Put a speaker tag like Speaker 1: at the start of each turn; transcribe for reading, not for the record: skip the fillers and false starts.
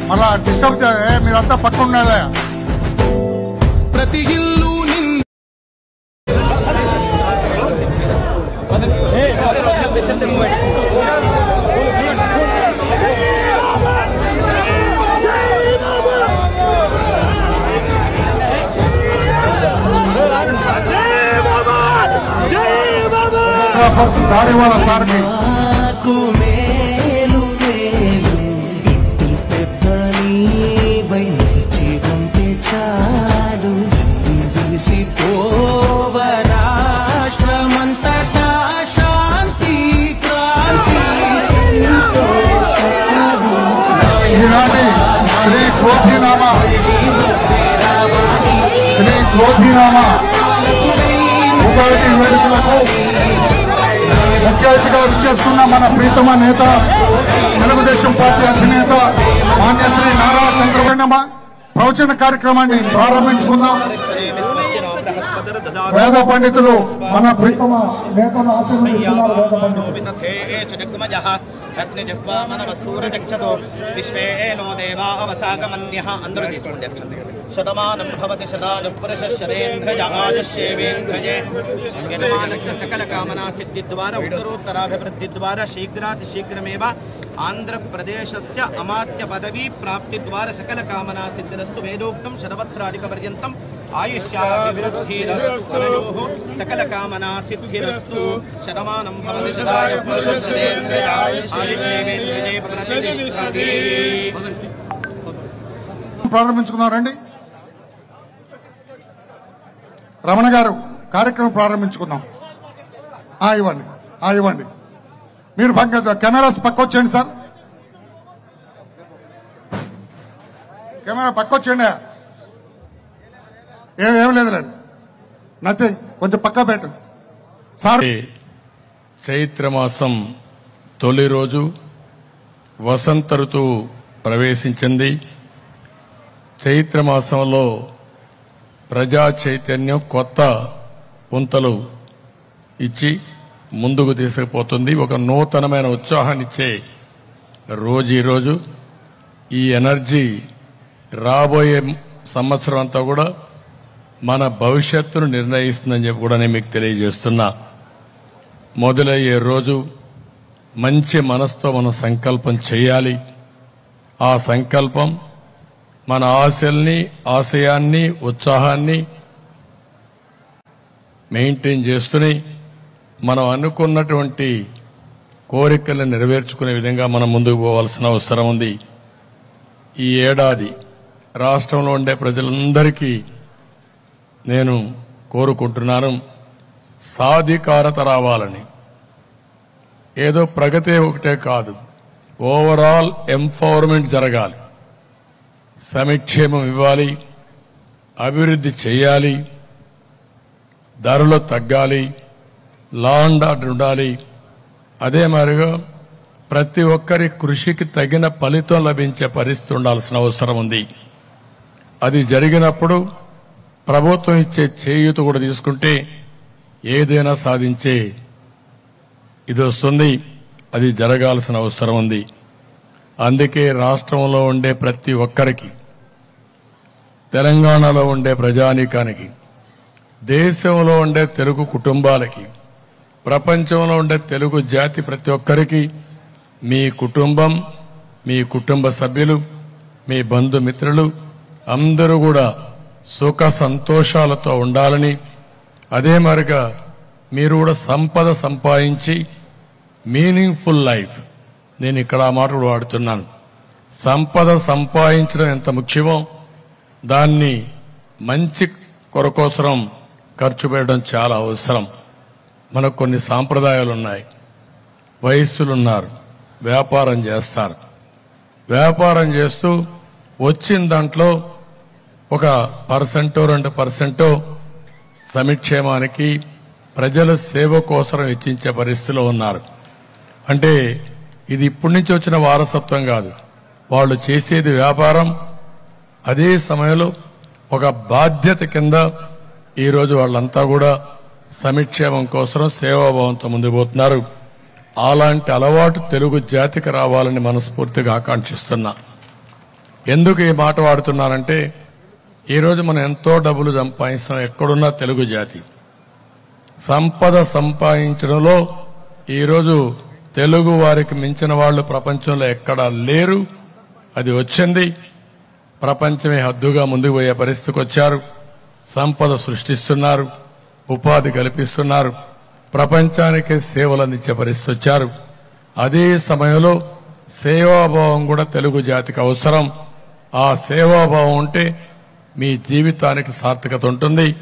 Speaker 1: మళ్ళా డిస్టర్బ్ మీరంతా పక్కన ఉన్నారా?
Speaker 2: ప్రతి ఇల్లు
Speaker 1: దాడి వాళ్ళ సార్
Speaker 2: రాష్ట్రమంతటా శాంతి
Speaker 1: ఈనాటి శ్రీ క్రోధీనామా ఉగాది వేడుకలకు ముఖ్య అతిథిగా విచ్చేస్తున్న మన ప్రీతమ నేత తెలుగుదేశం పార్టీ అధినేత మాన్య శ్రీ నారా చంద్రబాబు ప్రవచన కార్యక్రమాన్ని ప్రారంభించుకుందాం. వేద పండితులు మన ప్రీతమ నేతను ఆశీర్వదిస్తున్నారు.
Speaker 3: శతమానం భవతి శతాయు పురుష శరేంద్రజ ఆయుష్యేవేంద్రజే యజమానస్య సకల కామనా సిద్ధి ద్వారా ఉత్తరోత్తరాభివృద్ధి ద్వారా శీఘ్రాతి శీఘ్రమేవ ఆంధ్రప్రదేశస్య అమాత్య పదవీ ప్రాప్తి ద్వారా సకల కామనా సిద్ధిరస్తు వేదోక్తం శతవత్సరాధిక పర్యంతం ఆయుష్యాభివృద్ధిరస్తు అనయోః సకల కామనా సిద్ధిరస్తు శతమానం భవతి శతాయు పురుష శరేంద్రజ ఆయుష్యేవేంద్రజే ప్రతిష్ఠతి.
Speaker 1: ప్రారంభించుకున్నారండి రమణ గారు, కార్యక్రమం ప్రారంభించుకుందాం. ఇవ్వండి మీరు కెమెరాస్ పక్క వచ్చేయండి సార్, కెమెరా పక్క వచ్చేయండి. ఏం లేదులేండి, నథింగ్, కొంచెం పక్క పెట్టు సార్.
Speaker 4: చైత్రమాసం తొలి రోజు వసంత ఋతువు ప్రవేశించింది. చైత్రమాసంలో ప్రజా చైతన్యం కొత్త పుంతలు ఇచ్చి ముందుకు తీసుకుపోతుంది. ఒక నూతనమైన ఉత్సాహాన్ని ఇచ్చే రోజు ఈరోజు. ఈ ఎనర్జీ రాబోయే సంవత్సరం అంతా కూడా మన భవిష్యత్తును నిర్ణయిస్తుందని చెప్పి కూడా నేను మీకు తెలియజేస్తున్నా. మొదలయ్యే రోజు మంచి మనసుతో మనం సంకల్పం చేయాలి. ఆ సంకల్పం మన ఆశల్ని, ఆశయాన్ని, ఉత్సాహాన్ని మెయింటైన్ చేస్తూనే మనం అనుకున్నటువంటి కోరికలను నెరవేర్చుకునే విధంగా మనం ముందుకు పోవాల్సిన అవసరం ఉంది. ఈ ఏడాది రాష్ట్రంలో ఉండే ప్రజలందరికీ నేను కోరుకుంటున్నాను, సాధికారత రావాలని. ఏదో ప్రగతి ఒకటే కాదు, ఓవరాల్ ఎంపవర్మెంట్ జరగాలి. సంక్షేమం ఇవ్వాలి, అభివృద్ధి చేయాలి, ధరలు తగ్గాలి, లా అండ్ ఆర్డర్ ఉండాలి. అదే మాదిరిగా ప్రతి ఒక్కరి కృషికి తగిన ఫలితం లభించే పరిస్థితి ఉండాల్సిన అవసరం ఉంది. అది జరిగినప్పుడు ప్రభుత్వం ఇచ్చే చేయూత కూడా తీసుకుంటే ఏదైనా సాధించే ఇది వస్తుంది. అది జరగాల్సిన అవసరం ఉంది. అందుకే రాష్ట్రంలో ఉండే ప్రతి ఒక్కరికి, తెలంగాణలో ఉండే ప్రజానీకానికి, దేశంలో ఉండే తెలుగు కుటుంబాలకి, ప్రపంచంలో ఉండే తెలుగు జాతి ప్రతి ఒక్కరికి మీ కుటుంబం, మీ కుటుంబ సభ్యులు, మీ బంధుమిత్రులు అందరూ కూడా సుఖ సంతోషాలతో ఉండాలని, అదే మరిగా మీరు కూడా సంపద సంపాదించి మీనింగ్ఫుల్ లైఫ్, నేను ఇక్కడ ఆ మాటలు వాడుతున్నాను. సంపద సంపాదించడం ఎంత ముఖ్యమో దాన్ని మంచి కొరకోసరం ఖర్చు పెట్టడం చాలా అవసరం. మనకు కొన్ని సాంప్రదాయాలు ఉన్నాయి. వయస్సులున్నారు, వ్యాపారం చేస్తారు. వ్యాపారం చేస్తూ వచ్చిన దాంట్లో ఒక 1% 2% సంక్షేమానికి, ప్రజల సేవ కోసం వెచ్చించే పరిస్థితిలో ఉన్నారు. అంటే ఇది ఇప్పటి నుంచి వచ్చిన వారసత్వం కాదు. వాళ్ళు చేసేది వ్యాపారం, అదే సమయంలో ఒక బాధ్యత కింద ఈరోజు వాళ్ళంతా కూడా సమిక్షేమం కోసం సేవాభావంతో ముందుకు పోతున్నారు. అలాంటి అలవాటు తెలుగు జాతికి రావాలని మనస్ఫూర్తిగా ఆకాంక్షిస్తున్నా. ఎందుకు ఈ మాట వాడుతున్నానంటే ఈరోజు మనం ఎంతో డబ్బులు సంపాదిస్తాం. ఎక్కడున్నా తెలుగు జాతి సంపద సంపాదించడంలో ఈరోజు తెలుగు వారికి మించిన వాళ్ళు ప్రపంచంలో ఎక్కడా లేరు. అది వచ్చింది. ప్రపంచమే హద్దుగా ముందుకు పోయే పరిస్థితికి వచ్చారు. సంపద సృష్టిస్తున్నారు, ఉపాధి కల్పిస్తున్నారు, ప్రపంచానికే సేవలు అందించే పరిస్థితి వచ్చారు. అదే సమయంలో సేవాభావం కూడా తెలుగు జాతికి అవసరం. ఆ సేవాభావం ఉంటే మీ జీవితానికి సార్థకత ఉంటుంది.